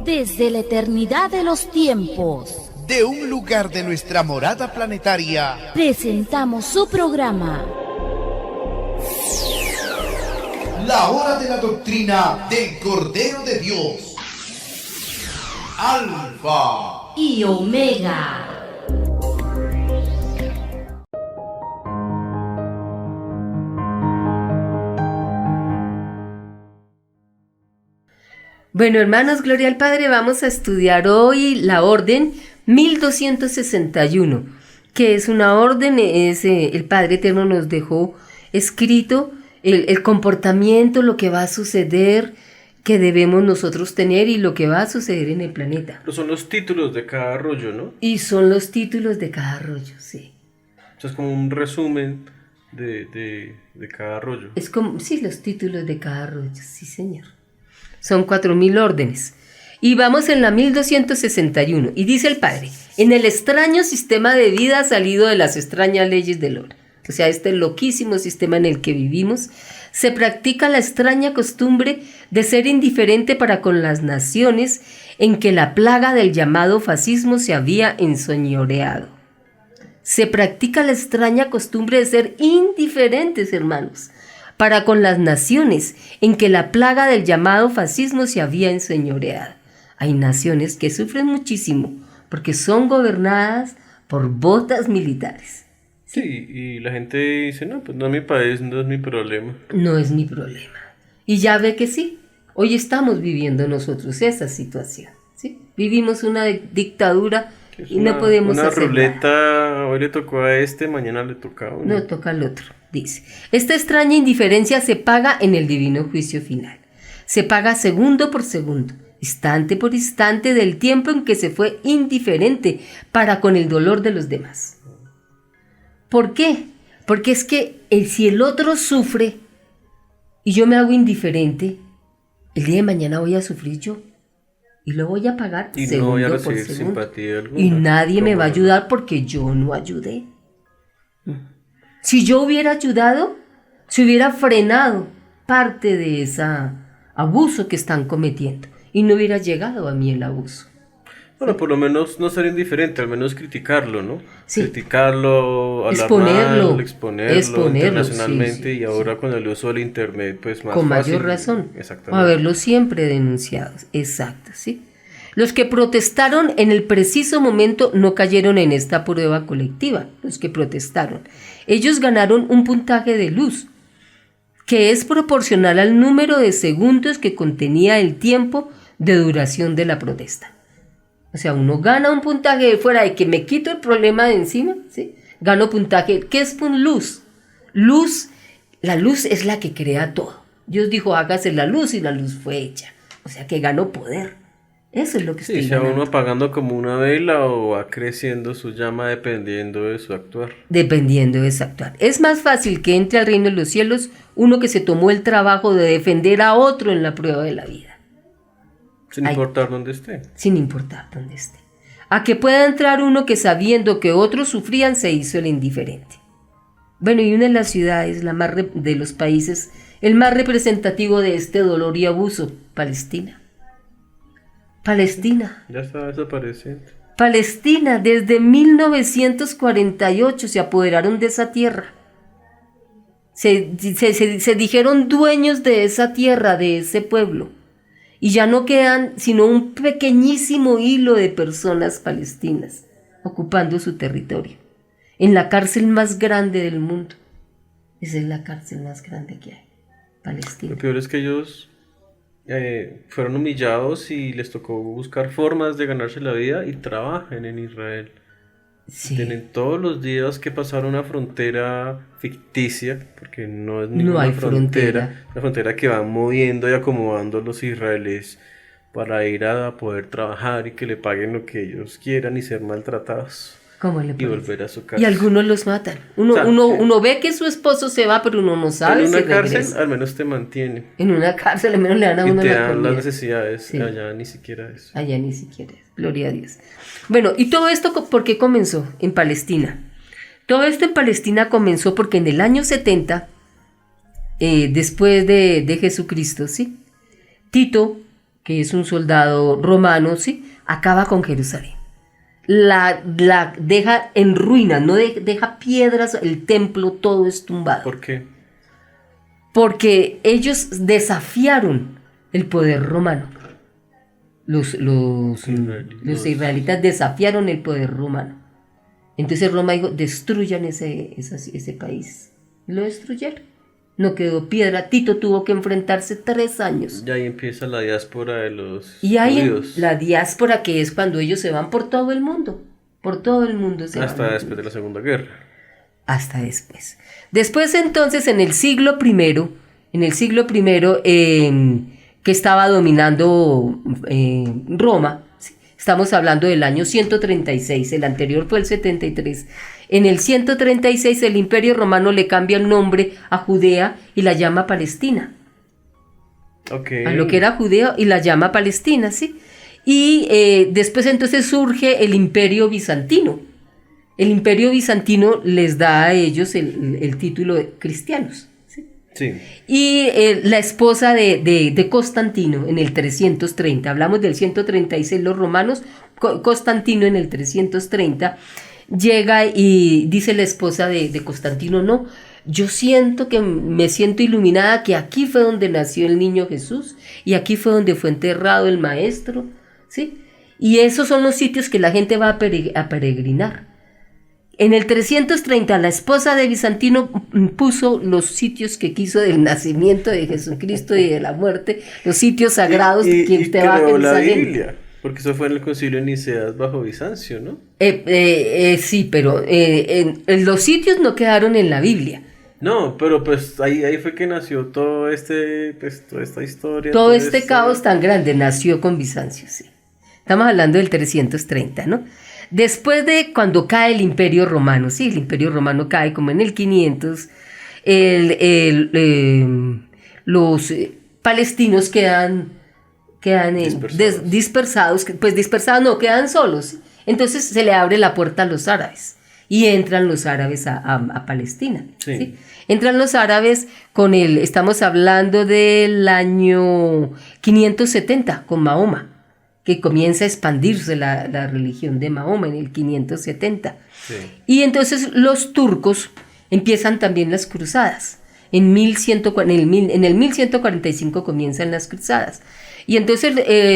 desde la eternidad de los tiempos, de un lugar de nuestra morada planetaria, presentamos su programa La Hora de la Doctrina del Cordero de Dios, Alfa y Omega. Bueno, hermanos, gloria al Padre, vamos a estudiar hoy la orden 1261, que es una orden, el Padre Eterno nos dejó escrito el comportamiento, lo que va a suceder, que debemos nosotros tener y lo que va a suceder en el planeta. Pero son los títulos de cada rollo, ¿no? Y son los títulos de cada rollo, sí. O sea, es como un resumen de cada rollo. Es como, sí, los títulos de cada rollo, sí, señor. Son 4000 órdenes. Y vamos en la 1261. Y dice el Padre: en el extraño sistema de vida salido de las extrañas leyes del oro, o sea, este loquísimo sistema en el que vivimos, se practica la extraña costumbre de ser indiferente para con las naciones en que la plaga del llamado fascismo se había enseñoreado. Se practica la extraña costumbre de ser indiferentes, hermanos, para con las naciones en que la plaga del llamado fascismo se había enseñoreado. Hay naciones que sufren muchísimo porque son gobernadas por botas militares. Sí, y la gente dice, no, pues no es mi país, no es mi problema. No es mi problema. Y ya ve que sí, hoy estamos viviendo nosotros esa situación, ¿sí? Vivimos una dictadura y no podemos hacer ruleta, nada. Hoy le tocó a este, mañana le toca a uno. No toca al otro. Dice, esta extraña indiferencia se paga en el divino juicio final. Se paga segundo por segundo, instante por instante del tiempo en que se fue indiferente para con el dolor de los demás. ¿Por qué? Porque es que si el otro sufre y yo me hago indiferente, el día de mañana voy a sufrir yo y lo voy a pagar y segundo no voy a por recibir segundo. simpatía alguna. Y nadie me va a no? ayudar porque yo no ayudé. Si yo hubiera ayudado, se hubiera frenado parte de ese abuso que están cometiendo y no hubiera llegado a mí el abuso. Bueno, por lo menos no ser indiferente, al menos criticarlo, ¿no? Sí. Criticarlo, hablar Exponerlo, mal, exponerlo internacionalmente, sí, y ahora con el uso del internet, pues más con fácil. mayor razón. Exactamente. Haberlo siempre denunciado. Exacto, sí. Los que protestaron en el preciso momento no cayeron en esta prueba colectiva, los que protestaron. Ellos ganaron un puntaje de luz, que es proporcional al número de segundos que contenía el tiempo de duración de la protesta. O sea, uno gana un puntaje fuera de que me quito el problema de encima, ¿sí? Gano puntaje. ¿Qué es luz? La luz es la que crea todo. Dios dijo, hágase la luz y la luz fue hecha. O sea, que ganó poder. Eso es lo que estoy Sí, sea ganando. uno apagando como una vela o va creciendo su llama dependiendo de su actuar. Dependiendo de su actuar. Es más fácil que entre al reino de los cielos uno que se tomó el trabajo de defender a otro en la prueba de la vida. Sin importar dónde esté. Sin importar dónde esté. A que pueda entrar uno que sabiendo que otros sufrían se hizo el indiferente. Bueno, y una de las ciudades, de los países, el más representativo de este dolor y abuso, Palestina. Ya está desapareciendo. Palestina, desde 1948 se apoderaron de esa tierra. Se dijeron dueños de esa tierra, de ese pueblo. Y ya no quedan sino un pequeñísimo hilo de personas palestinas ocupando su territorio. En la cárcel más grande del mundo. Esa es la cárcel más grande que hay, Palestina. Lo peor es que ellos fueron humillados y les tocó buscar formas de ganarse la vida y trabajan en Israel. Sí. Tienen todos los días que pasar una frontera ficticia, porque no es ninguna hay frontera. Una frontera que van moviendo y acomodando los israelíes para ir a poder trabajar y que le paguen lo que ellos quieran y ser maltratados. ¿Cómo le Y parece? volver a su casa. Y algunos los matan. Uno ve que su esposo se va, pero uno no sabe en una si cárcel regresa. al menos te mantiene. En una cárcel al menos le dan a Y uno te la dan comida. las necesidades. Sí. Allá ni siquiera eso. Allá ni siquiera. Gloria a Dios. Bueno, ¿y todo esto por qué comenzó? En Palestina. Todo esto en Palestina comenzó porque en el año 70, después de Jesucristo, ¿sí? Tito, que es un soldado romano, ¿sí? Acaba con Jerusalén. La deja en ruinas, no deja piedras, el templo todo es tumbado. ¿Por qué? Porque ellos desafiaron el poder romano. Los israelitas desafiaron el poder romano. Entonces Roma dijo, destruyan ese país. Y lo destruyeron. No quedó piedra. Tito tuvo que enfrentarse 3 años. Y ahí empieza la diáspora de los Y hay judíos. la diáspora, que es cuando ellos se van por todo el mundo. Por todo el mundo se Hasta van. después de la Segunda Guerra. Hasta después. Después entonces en el siglo I, que estaba dominando Roma, ¿sí? Estamos hablando del año 136, el anterior fue el 73. En el 136 el Imperio Romano le cambia el nombre a Judea y la llama Palestina. Okay. A lo que era Judea y la llama Palestina, ¿sí? Y después entonces surge el Imperio Bizantino. El Imperio Bizantino les da a ellos el título de cristianos. Sí. Y la esposa de Constantino en el 330, hablamos del 136 los romanos, Constantino en el 330, llega y dice la esposa de Constantino, no, yo siento que me siento iluminada, que aquí fue donde nació el niño Jesús, y aquí fue donde fue enterrado el maestro, ¿sí? Y esos son los sitios que la gente va a peregrinar. En el 330 la esposa de Bizantino puso los sitios que quiso del nacimiento de Jesucristo y de la muerte, los sitios sagrados que usted va a creó la Jerusalén. Biblia, porque eso fue en el concilio de Niceas bajo Bizancio, ¿no? Sí, pero los sitios no quedaron en la Biblia. No, pero pues ahí fue que nació todo toda esta historia. Todo este caos tan grande nació con Bizancio, sí. Estamos hablando del 330, ¿no? Después de cuando cae el Imperio Romano, sí, el Imperio Romano cae como en el 500, los palestinos quedan dispersados, quedan solos. Entonces se le abre la puerta a los árabes y entran los árabes a Palestina. Sí. ¿Sí? Entran los árabes estamos hablando del año 570 con Mahoma, que comienza a expandirse la religión de Mahoma en el 570. Sí. Y entonces los turcos empiezan también las cruzadas. En el 1145 comienzan las cruzadas. Y entonces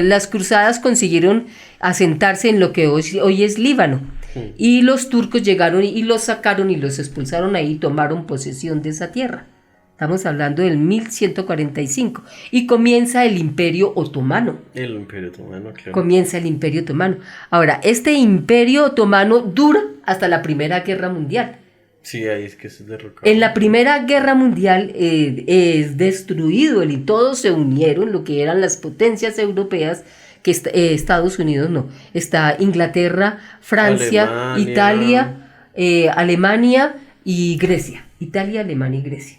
las cruzadas consiguieron asentarse en lo que hoy es Líbano. Sí. Y los turcos llegaron y los sacaron y los expulsaron ahí y tomaron posesión de esa tierra. Estamos hablando del 1145. Y comienza el Imperio Otomano. El Imperio Otomano, claro. Comienza el Imperio Otomano. Ahora, este Imperio Otomano dura hasta la Primera Guerra Mundial. Sí, ahí es que se derrocó. En la Primera Guerra Mundial es destruido y todos se unieron, lo que eran las potencias europeas, que Estados Unidos no. Está Inglaterra, Francia, Alemania. Italia, Alemania y Grecia. Italia, Alemania y Grecia.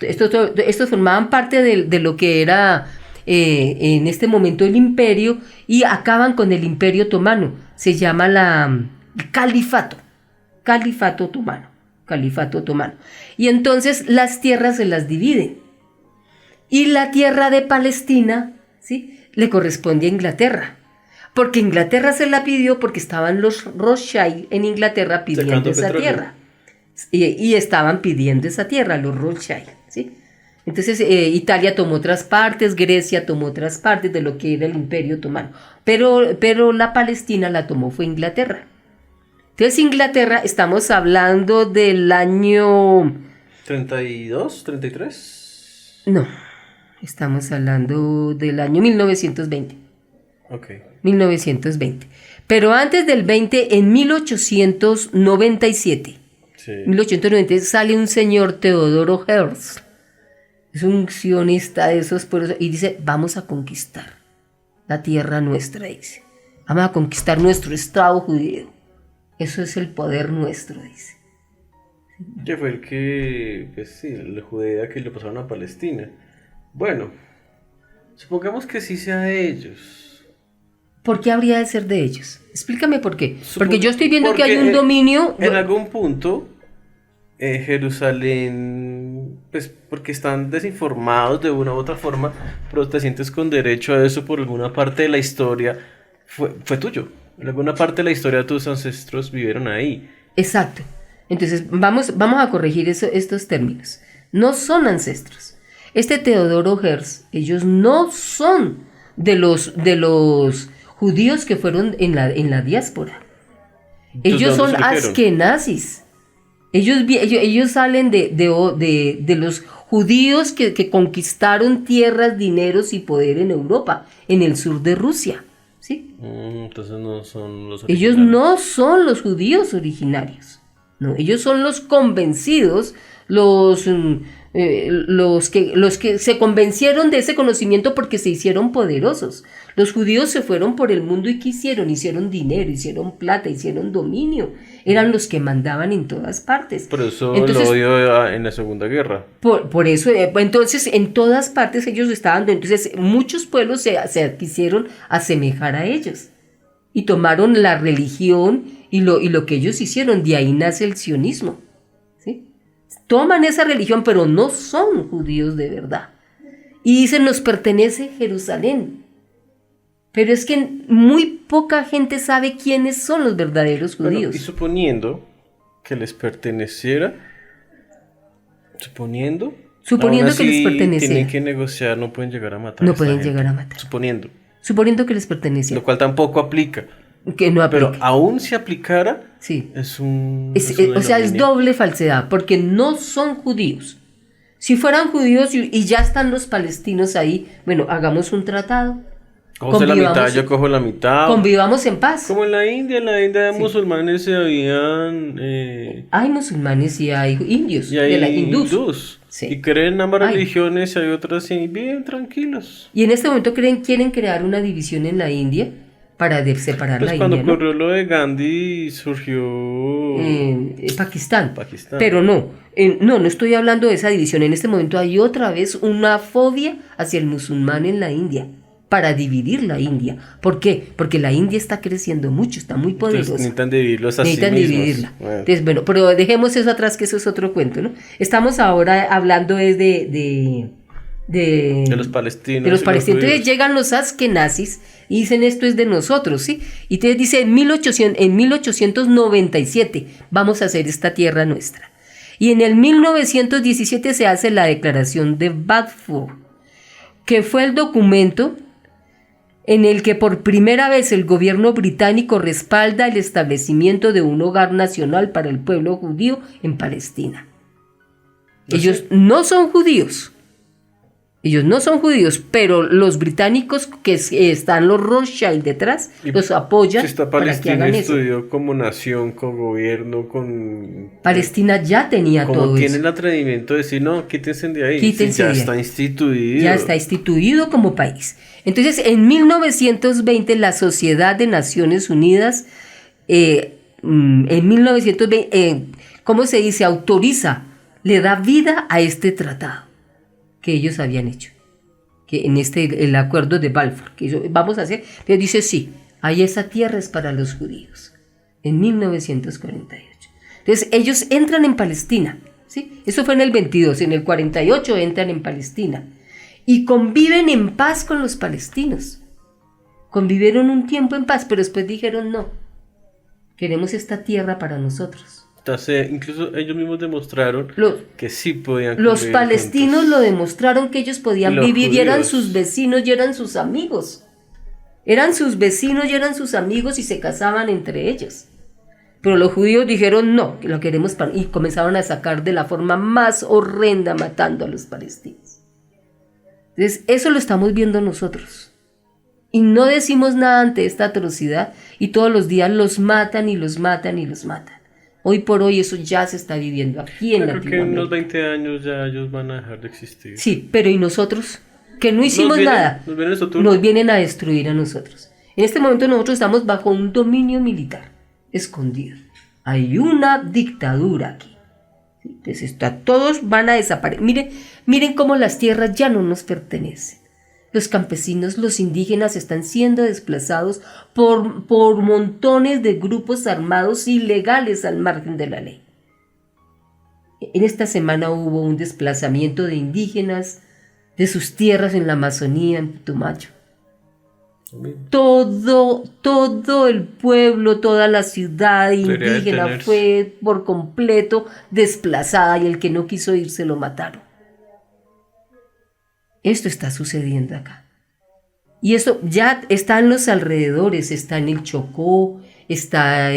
Estos formaban parte de lo que era en este momento el imperio y acaban con el Imperio Otomano. Se llama el Califato Otomano. Y entonces las tierras se las dividen. Y la tierra de Palestina, ¿sí?, le corresponde a Inglaterra. Porque Inglaterra se la pidió porque estaban los Rothschild en Inglaterra pidiendo esa tierra. Y estaban pidiendo esa tierra, los Rothschild, ¿sí? Entonces Italia tomó otras partes, Grecia tomó otras partes de lo que era el Imperio Otomano. Pero la Palestina la tomó fue Inglaterra. Entonces Inglaterra, estamos hablando del año... ¿32? ¿33? No, estamos hablando del año 1920. Ok. 1920. Pero antes del 20, en 1897... Sí. 1890 sale un señor Teodoro Herzl, es un sionista de esos pueblos, y dice, vamos a conquistar la tierra nuestra, dice. Vamos a conquistar nuestro Estado judío. Eso es el poder nuestro, dice. Que fue el que, pues sí, la Judea que le pasaron a Palestina. Bueno, supongamos que sí sea de ellos. ¿Por qué habría de ser de ellos? Explícame por qué. Porque yo estoy viendo que hay un dominio... En algún punto, Jerusalén pues porque están desinformados de una u otra forma, pero te sientes con derecho a eso por alguna parte de la historia, fue tuyo. En alguna parte de la historia tus ancestros vivieron ahí. Exacto. Entonces, vamos a corregir estos términos. No son ancestros. Este Teodoro Herz, ellos no son de los judíos que fueron en la diáspora. Ellos son askenazis. Ellos salen de los judíos que conquistaron tierras, dineros y poder en Europa, en el sur de Rusia. ¿Sí? Entonces no son los originarios. Ellos no son los judíos originarios. No, ellos son los convencidos, los que se convencieron de ese conocimiento porque se hicieron poderosos. Los judíos se fueron por el mundo y ¿qué hicieron? Hicieron dinero, hicieron plata, hicieron dominio. Eran los que mandaban en todas partes. Por eso lo odio en la Segunda Guerra. Por eso, entonces, en todas partes ellos estaban. Entonces, muchos pueblos se quisieron asemejar a ellos. Y tomaron la religión y lo que ellos hicieron. De ahí nace el sionismo. ¿Sí? Toman esa religión, pero no son judíos de verdad. Y dicen, nos pertenece Jerusalén. Pero es que muy poca gente sabe quiénes son los verdaderos judíos. Bueno, y suponiendo que les perteneciera, suponiendo que les perteneciera, tienen que negociar, no pueden llegar a matar. No pueden llegar a matar. Suponiendo que les perteneciera. Lo cual tampoco aplica. Que no aplica. Pero aún si aplicara, sí. es doble falsedad, porque no son judíos. Si fueran judíos y ya están los palestinos ahí, bueno, hagamos un tratado. Coge la mitad, yo cojo la mitad. Convivamos en paz. Como en la India sí. Musulmanes se habían... Hay musulmanes y hay indios, y hay de la hindús. Sí. Y creen en ambas religiones y hay otras y bien tranquilos. Y en este momento quieren crear una división en la India para separar la India. Cuando ocurrió lo de Gandhi surgió... Pakistán. Pero no estoy hablando de esa división. En este momento hay otra vez una fobia hacia el musulmán en la India. Para dividir la India. ¿Por qué? Porque la India está creciendo mucho, está muy poderosa. Entonces, necesitan dividirlos así mismos. Dividirla. Bueno. Entonces, bueno, pero dejemos eso atrás, que eso es otro cuento, ¿no? Estamos ahora hablando de los palestinos. De los palestinos. Entonces llegan los askenazis y dicen, esto es de nosotros, ¿sí? Y entonces dice, en 1897 vamos a hacer esta tierra nuestra. Y en el 1917 se hace la declaración de Balfour, que fue el documento en el que por primera vez el gobierno británico respalda el establecimiento de un hogar nacional para el pueblo judío en Palestina. Ellos no son judíos. Ellos no son judíos, pero los británicos, que están los Rothschild detrás, los apoyan para que hagan eso. Estudió como nación, con gobierno, con... Palestina ya tenía todo eso. Como tiene el atrevimiento de decir, no, quítense de ahí. Ya está instituido. Ya está instituido como país. Entonces, en 1920, la Sociedad de Naciones Unidas, en 1920, ¿cómo se dice? Autoriza, le da vida a este tratado que ellos habían hecho, que en el acuerdo de Balfour, que vamos a hacer, pero dice sí, ahí esa tierra es para los judíos, en 1948. Entonces ellos entran en Palestina, ¿sí? Eso fue en el 22, en el 48 entran en Palestina, y conviven en paz con los palestinos, convivieron un tiempo en paz, pero después dijeron no, queremos esta tierra para nosotros. Entonces, incluso ellos mismos demostraron que sí podían. Los palestinos juntos. Lo demostraron que ellos podían vivir, y eran sus vecinos y eran sus amigos. Eran sus vecinos y eran sus amigos y se casaban entre ellos. Pero los judíos dijeron no, que lo queremos y comenzaron a sacar de la forma más horrenda, matando a los palestinos. Entonces, eso lo estamos viendo nosotros. Y no decimos nada ante esta atrocidad y todos los días los matan y los matan y los matan. Hoy por hoy eso ya se está viviendo aquí en Latinoamérica. Creo que en unos 20 años ya ellos van a dejar de existir. Sí, pero ¿y nosotros? Que no hicimos nada. Nos vienen a destruir a nosotros. En este momento nosotros estamos bajo un dominio militar, escondido. Hay una dictadura aquí. Entonces todos van a desaparecer. Miren cómo las tierras ya no nos pertenecen. Los campesinos, los indígenas están siendo desplazados por montones de grupos armados ilegales al margen de la ley. En esta semana hubo un desplazamiento de indígenas de sus tierras en la Amazonía, en Putumayo. Todo el pueblo, toda la ciudad indígena fue por completo desplazada y el que no quiso irse lo mataron. Esto está sucediendo acá. Y eso ya está en los alrededores, está en el Chocó, está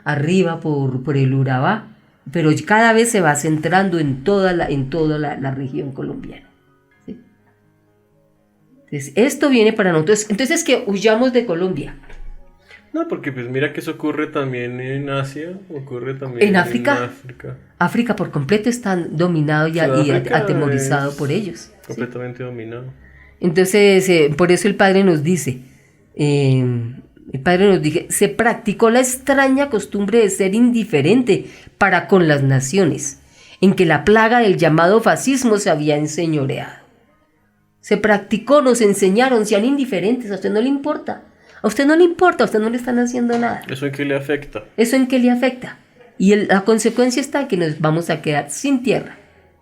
arriba por el Urabá, pero cada vez se va centrando en toda la región colombiana. ¿Sí? Entonces, esto viene para nosotros. Entonces, que huyamos de Colombia. No, porque pues mira que eso ocurre también en Asia, ocurre también en África. África por completo está dominado y atemorizado por ellos. Completamente ¿sí? dominado. Entonces, por eso el Padre nos dice, se practicó la extraña costumbre de ser indiferente para con las naciones, en que la plaga del llamado fascismo se había enseñoreado. Se practicó, nos enseñaron, sean indiferentes, a usted no le importa. A usted no le importa, a usted no le están haciendo nada. ¿Eso en qué le afecta? ¿Eso en qué le afecta? Y la consecuencia está que nos vamos a quedar sin tierra,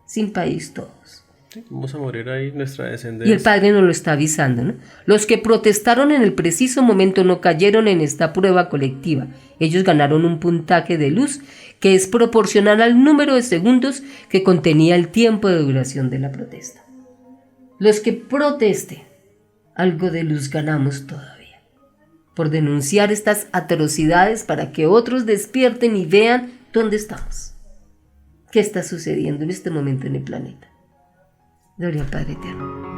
sin país todos. Sí, vamos a morir ahí nuestra descendencia. Y el Padre nos lo está avisando, ¿no? Los que protestaron en el preciso momento no cayeron en esta prueba colectiva. Ellos ganaron un puntaje de luz que es proporcional al número de segundos que contenía el tiempo de duración de la protesta. Los que protesten, algo de luz ganamos todavía, por denunciar estas atrocidades para que otros despierten y vean dónde estamos. ¿Qué está sucediendo en este momento en el planeta? Gloria al Padre Eterno.